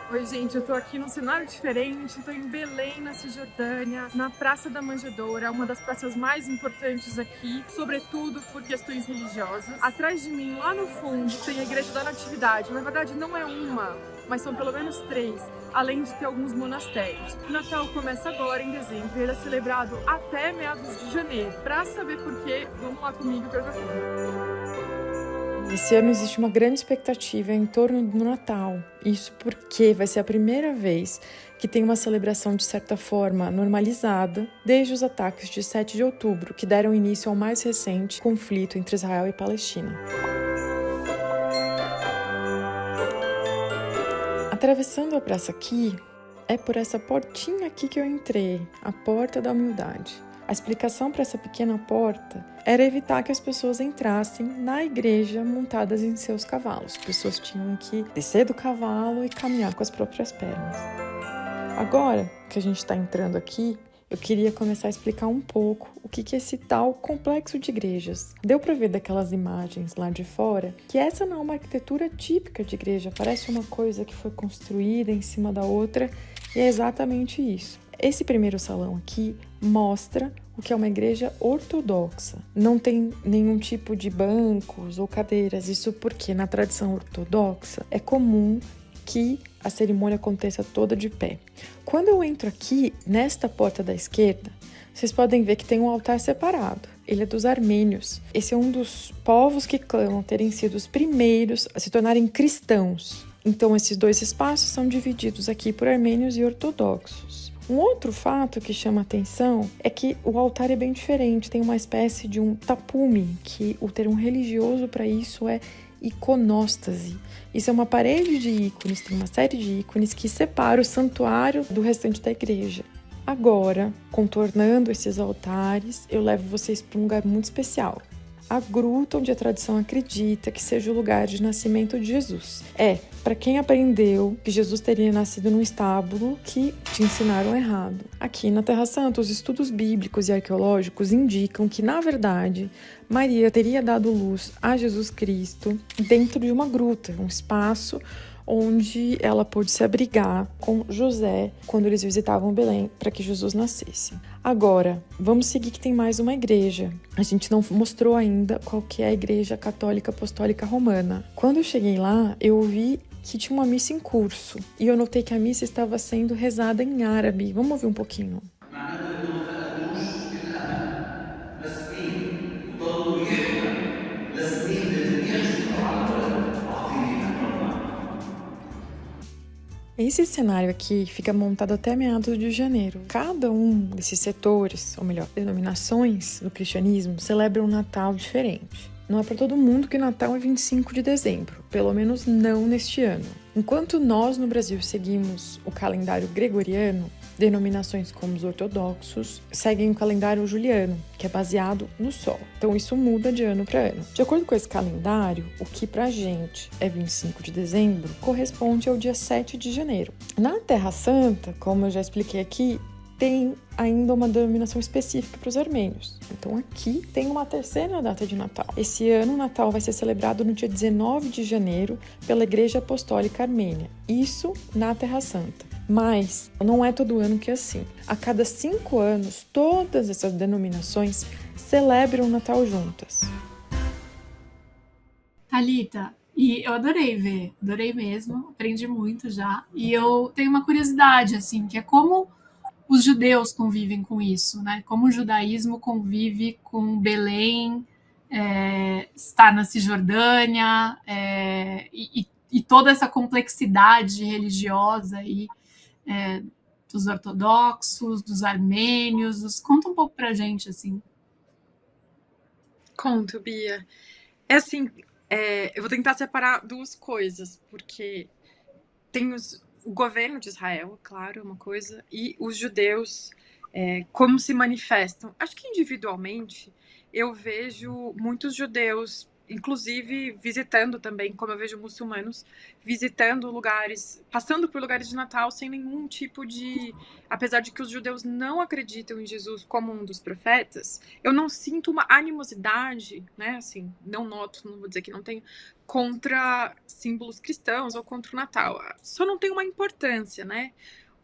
Oi, gente, eu tô aqui num cenário diferente, tô em Belém, na Cisjordânia, na Praça da Manjedoura, uma das praças mais importantes aqui, sobretudo por questões religiosas. Atrás de mim, lá no fundo, tem a Igreja da Natividade. Na verdade, não é uma, mas são pelo menos três, além de ter alguns monastérios. O Natal começa agora, em dezembro, e ele é celebrado até meados de janeiro. Pra saber por quê, vamos lá comigo que eu já conto. Esse ano existe uma grande expectativa em torno do Natal. Isso porque vai ser a primeira vez que tem uma celebração de certa forma normalizada desde os ataques de 7 de outubro, que deram início ao mais recente conflito entre Israel e Palestina. Atravessando a praça aqui, é por essa portinha aqui que eu entrei, a Porta da Humildade. A explicação para essa pequena porta era evitar que as pessoas entrassem na igreja montadas em seus cavalos. As pessoas tinham que descer do cavalo e caminhar com as próprias pernas. Agora que a gente está entrando aqui, eu queria começar a explicar um pouco o que é esse tal complexo de igrejas. Deu para ver daquelas imagens lá de fora que essa não é uma arquitetura típica de igreja, parece uma coisa que foi construída em cima da outra, e é exatamente isso. Esse primeiro salão aqui mostra o que é uma igreja ortodoxa. Não tem nenhum tipo de bancos ou cadeiras, isso porque na tradição ortodoxa é comum que a cerimônia aconteça toda de pé. Quando eu entro aqui, nesta porta da esquerda, vocês podem ver que tem um altar separado. Ele é dos armênios. Esse é um dos povos que clamam terem sido os primeiros a se tornarem cristãos. Então, esses dois espaços são divididos aqui por armênios e ortodoxos. Um outro fato que chama atenção é que o altar é bem diferente, tem uma espécie de um tapume, que o termo religioso para isso é iconóstase. Isso é uma parede de ícones, tem uma série de ícones que separa o santuário do restante da igreja. Agora, contornando esses altares, eu levo vocês para um lugar muito especial. A gruta onde a tradição acredita que seja o lugar de nascimento de Jesus. Para quem aprendeu que Jesus teria nascido num estábulo, que te ensinaram errado. Aqui na Terra Santa, os estudos bíblicos e arqueológicos indicam que, na verdade, Maria teria dado luz a Jesus Cristo dentro de uma gruta, um espaço onde ela pôde se abrigar com José quando eles visitavam Belém para que Jesus nascesse. Agora, vamos seguir que tem mais uma igreja. A gente não mostrou ainda qual que é a Igreja Católica Apostólica Romana. Quando eu cheguei lá, eu vi que tinha uma missa em curso e eu notei que a missa estava sendo rezada em árabe. Vamos ouvir um pouquinho. معناته انه ما فقدوش الامل مسكين وضلوا يحلموا لسنين بدهم يحصلوا على ولد عظيم من ربنا. Esse cenário aqui fica montado até meados de janeiro. Cada um desses setores, ou melhor, denominações do cristianismo, celebra um Natal diferente. Não é para todo mundo que Natal é 25 de dezembro, pelo menos não neste ano. Enquanto nós no Brasil seguimos o calendário gregoriano, denominações como os ortodoxos seguem o calendário juliano, que é baseado no Sol. Então isso muda de ano para ano. De acordo com esse calendário, o que pra gente é 25 de dezembro corresponde ao dia 7 de janeiro. Na Terra Santa, como eu já expliquei aqui, tem ainda uma denominação específica para os armênios. Então aqui tem uma terceira data de Natal. Esse ano o Natal vai ser celebrado no dia 19 de janeiro pela Igreja Apostólica Armênia. Isso na Terra Santa. Mas não é todo ano que é assim. A cada 5 anos, todas essas denominações celebram o Natal juntas. Thalita, e eu adorei mesmo, aprendi muito já. E eu tenho uma curiosidade, assim, que é como os judeus convivem com isso, né? Como o judaísmo convive com Belém, estar na Cisjordânia, e toda essa complexidade religiosa aí, é, dos ortodoxos, dos armênios. Conta um pouco pra gente, assim. Conto, Bia. É assim, eu vou tentar separar duas coisas, porque tem o governo de Israel, claro, é uma coisa, e os judeus, como se manifestam. Acho que individualmente eu vejo muitos judeus inclusive visitando também, como eu vejo muçulmanos, visitando lugares, passando por lugares de Natal sem nenhum tipo de... Apesar de que os judeus não acreditam em Jesus como um dos profetas, eu não sinto uma animosidade, né, assim, não noto, não vou dizer que não tenho, contra símbolos cristãos ou contra o Natal. Só não tem uma importância, né?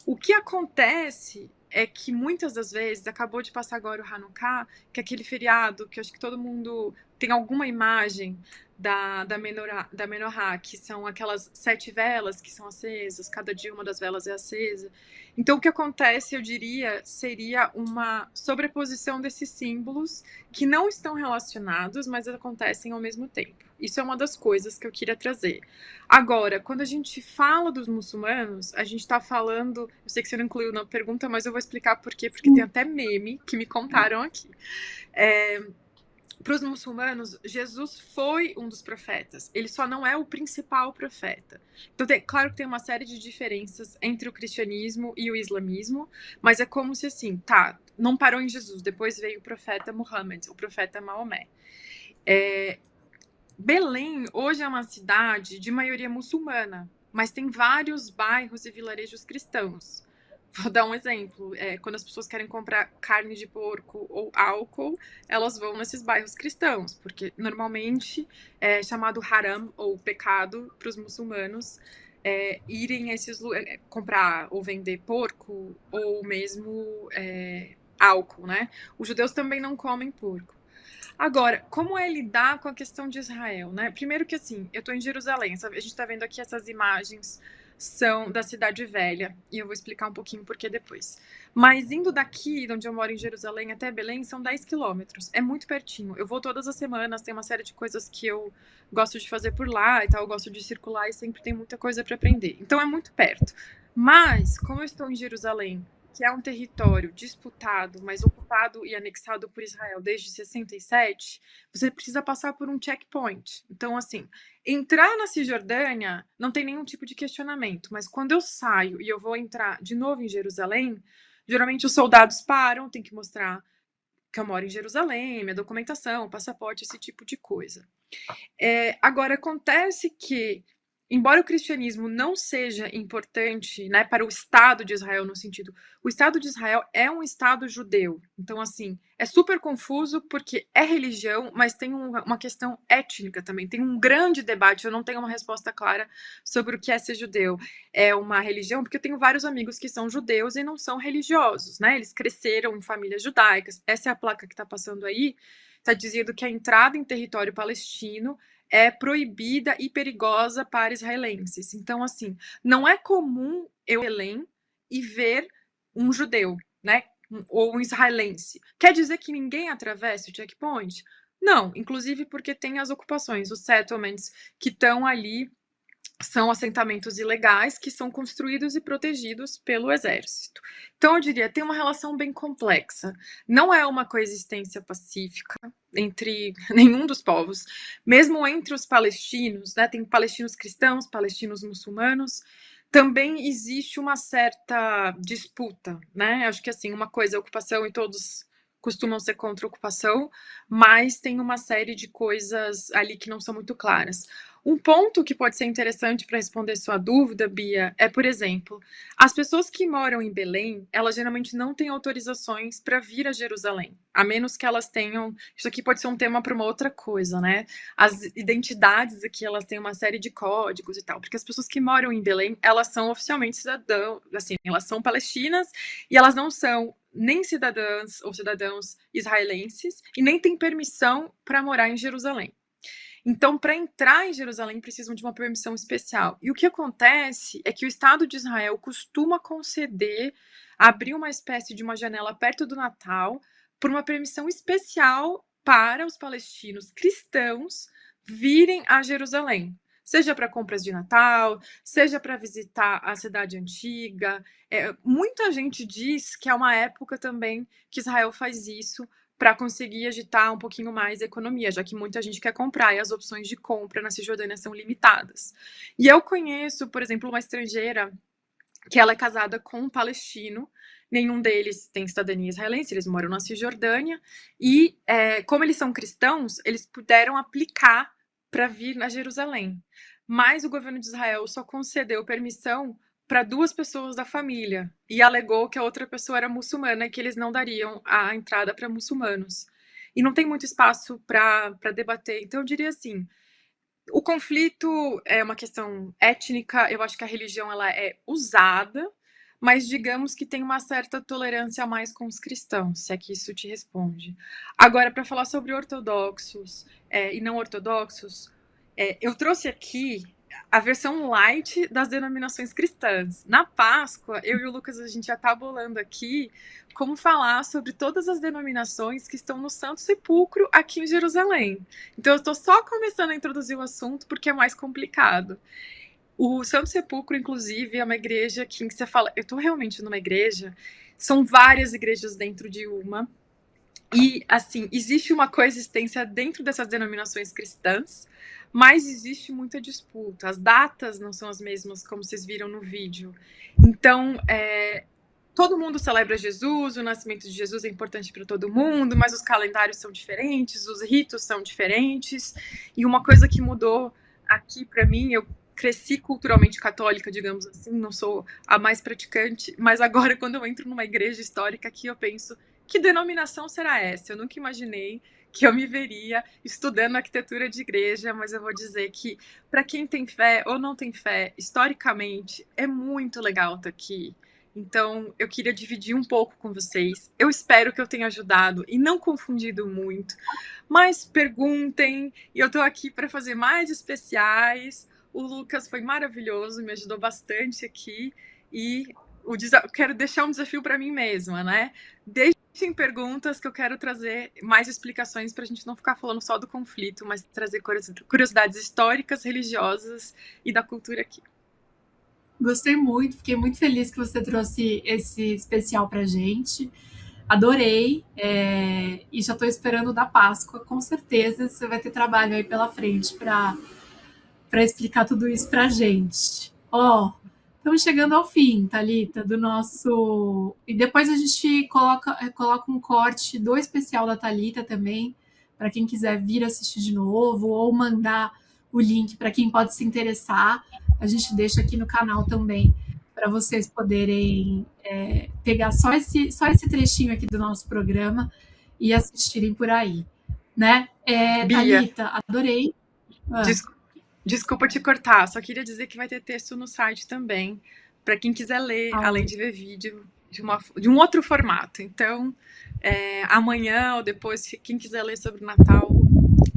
O que acontece é que muitas das vezes, acabou de passar agora o Hanukkah, que é aquele feriado que eu acho que todo mundo tem alguma imagem da menorá, que são aquelas 7 velas que são acesas, cada dia uma das velas é acesa. Então, o que acontece, eu diria, seria uma sobreposição desses símbolos que não estão relacionados, mas acontecem ao mesmo tempo. Isso é uma das coisas que eu queria trazer. Agora, quando a gente fala dos muçulmanos, a gente está falando... Eu sei que você não incluiu na pergunta, mas eu vou explicar por quê, porque tem até meme que me contaram aqui. Para os muçulmanos, Jesus foi um dos profetas. Ele só não é o principal profeta. Então, claro que tem uma série de diferenças entre o cristianismo e o islamismo, mas é como se assim, tá, não parou em Jesus, depois veio o profeta Muhammad, o profeta Maomé. Belém hoje é uma cidade de maioria muçulmana, mas tem vários bairros e vilarejos cristãos. Vou dar um exemplo. Quando as pessoas querem comprar carne de porco ou álcool, elas vão nesses bairros cristãos, porque normalmente é chamado haram, ou pecado, para os muçulmanos irem a esses lugares, comprar ou vender porco, ou mesmo álcool, né? Os judeus também não comem porco. Agora, como é lidar com a questão de Israel, né? Primeiro que assim, eu tô em Jerusalém, a gente tá vendo aqui essas imagens são da Cidade Velha, e eu vou explicar um pouquinho por que depois. Mas indo daqui, de onde eu moro em Jerusalém, até Belém, são 10 quilômetros, é muito pertinho. Eu vou todas as semanas, tem uma série de coisas que eu gosto de fazer por lá e tal, eu gosto de circular e sempre tem muita coisa para aprender. Então é muito perto. Mas, como eu estou em Jerusalém, que é um território disputado, mas ocupado e anexado por Israel desde 67, você precisa passar por um checkpoint. Então, assim, entrar na Cisjordânia não tem nenhum tipo de questionamento, mas quando eu saio e eu vou entrar de novo em Jerusalém, geralmente os soldados param, tem que mostrar que eu moro em Jerusalém, minha documentação, passaporte, esse tipo de coisa. Agora, acontece que, embora o cristianismo não seja importante, né, para o Estado de Israel no sentido... O Estado de Israel é um Estado judeu. Então, assim, é super confuso porque é religião, mas tem uma questão étnica também. Tem um grande debate, eu não tenho uma resposta clara sobre o que é ser judeu. É uma religião, porque eu tenho vários amigos que são judeus e não são religiosos, né? Eles cresceram em famílias judaicas. Essa é a placa que está passando aí. Está dizendo que a entrada em território palestino é proibida e perigosa para israelenses. Então, assim, não é comum eu ir a Belém e ver um judeu, né? Ou um israelense. Quer dizer que ninguém atravessa o checkpoint? Não, inclusive porque tem as ocupações, os settlements que estão ali, são assentamentos ilegais que são construídos e protegidos pelo exército. Então, eu diria, tem uma relação bem complexa. Não é uma coexistência pacífica entre nenhum dos povos, mesmo entre os palestinos, né? Tem palestinos cristãos, palestinos muçulmanos. Também existe uma certa disputa, né? Acho que assim, uma coisa é ocupação e todos costumam ser contra a ocupação, mas tem uma série de coisas ali que não são muito claras. Um ponto que pode ser interessante para responder sua dúvida, Bia, é, por exemplo, as pessoas que moram em Belém, elas geralmente não têm autorizações para vir a Jerusalém, a menos que elas tenham... Isso aqui pode ser um tema para uma outra coisa, né? As identidades aqui, elas têm uma série de códigos e tal, porque as pessoas que moram em Belém, elas são oficialmente cidadãos, assim, elas são palestinas e elas não são nem cidadãs ou cidadãos israelenses e nem têm permissão para morar em Jerusalém. Então, para entrar em Jerusalém, precisam de uma permissão especial. E o que acontece é que o Estado de Israel costuma conceder, abrir uma espécie de uma janela perto do Natal, por uma permissão especial para os palestinos cristãos virem a Jerusalém. Seja para compras de Natal, seja para visitar a cidade antiga. Muita gente diz que é uma época também que Israel faz isso para conseguir agitar um pouquinho mais a economia, já que muita gente quer comprar e as opções de compra na Cisjordânia são limitadas. E eu conheço, por exemplo, uma estrangeira que ela é casada com um palestino, nenhum deles tem cidadania israelense, eles moram na Cisjordânia, e como eles são cristãos, eles puderam aplicar para vir a Jerusalém. Mas o governo de Israel só concedeu permissão para 2 pessoas da família e alegou que a outra pessoa era muçulmana e que eles não dariam a entrada para muçulmanos. E não tem muito espaço para debater. Então, eu diria assim, o conflito é uma questão étnica, eu acho que a religião ela é usada, mas digamos que tem uma certa tolerância a mais com os cristãos, se é que isso te responde. Agora, para falar sobre ortodoxos e não ortodoxos, eu trouxe aqui a versão light das denominações cristãs. Na Páscoa, eu e o Lucas, a gente já está bolando aqui como falar sobre todas as denominações que estão no Santo Sepulcro aqui em Jerusalém. Então, eu estou só começando a introduzir o assunto porque é mais complicado. O Santo Sepulcro, inclusive, é uma igreja que você fala, eu estou realmente numa igreja, são várias igrejas dentro de uma, e, assim, existe uma coexistência dentro dessas denominações cristãs, mas existe muita disputa. As datas não são as mesmas, como vocês viram no vídeo. Então, todo mundo celebra Jesus, o nascimento de Jesus é importante para todo mundo, mas os calendários são diferentes, os ritos são diferentes. E uma coisa que mudou aqui para mim, eu cresci culturalmente católica, digamos assim, não sou a mais praticante, mas agora quando eu entro numa igreja histórica aqui, eu penso, que denominação será essa? Eu nunca imaginei que eu me veria estudando arquitetura de igreja, mas eu vou dizer que para quem tem fé ou não tem fé, historicamente, é muito legal estar aqui. Então, eu queria dividir um pouco com vocês. Eu espero que eu tenha ajudado e não confundido muito. Mas perguntem, e eu estou aqui para fazer mais especiais. O Lucas foi maravilhoso, me ajudou bastante aqui. E quero deixar um desafio para mim mesma, né? Deixem perguntas que eu quero trazer mais explicações para a gente não ficar falando só do conflito, mas trazer curiosidades históricas, religiosas e da cultura aqui. Gostei muito, fiquei muito feliz que você trouxe esse especial pra gente. Adorei, e já estou esperando da Páscoa. Com certeza você vai ter trabalho aí pela frente para explicar tudo isso pra gente. Estamos chegando ao fim, Thalita, do nosso. E depois a gente coloca um corte do especial da Thalita também, para quem quiser vir assistir de novo, ou mandar o link para quem pode se interessar. A gente deixa aqui no canal também, para vocês poderem pegar só esse trechinho aqui do nosso programa e assistirem por aí. Né? Thalita, adorei. Desculpa te cortar, só queria dizer que vai ter texto no site também, para quem quiser ler, além de ver vídeo, de um outro formato. Então, amanhã ou depois, quem quiser ler sobre o Natal,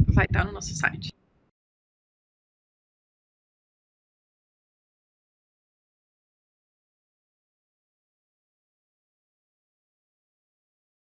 vai estar no nosso site.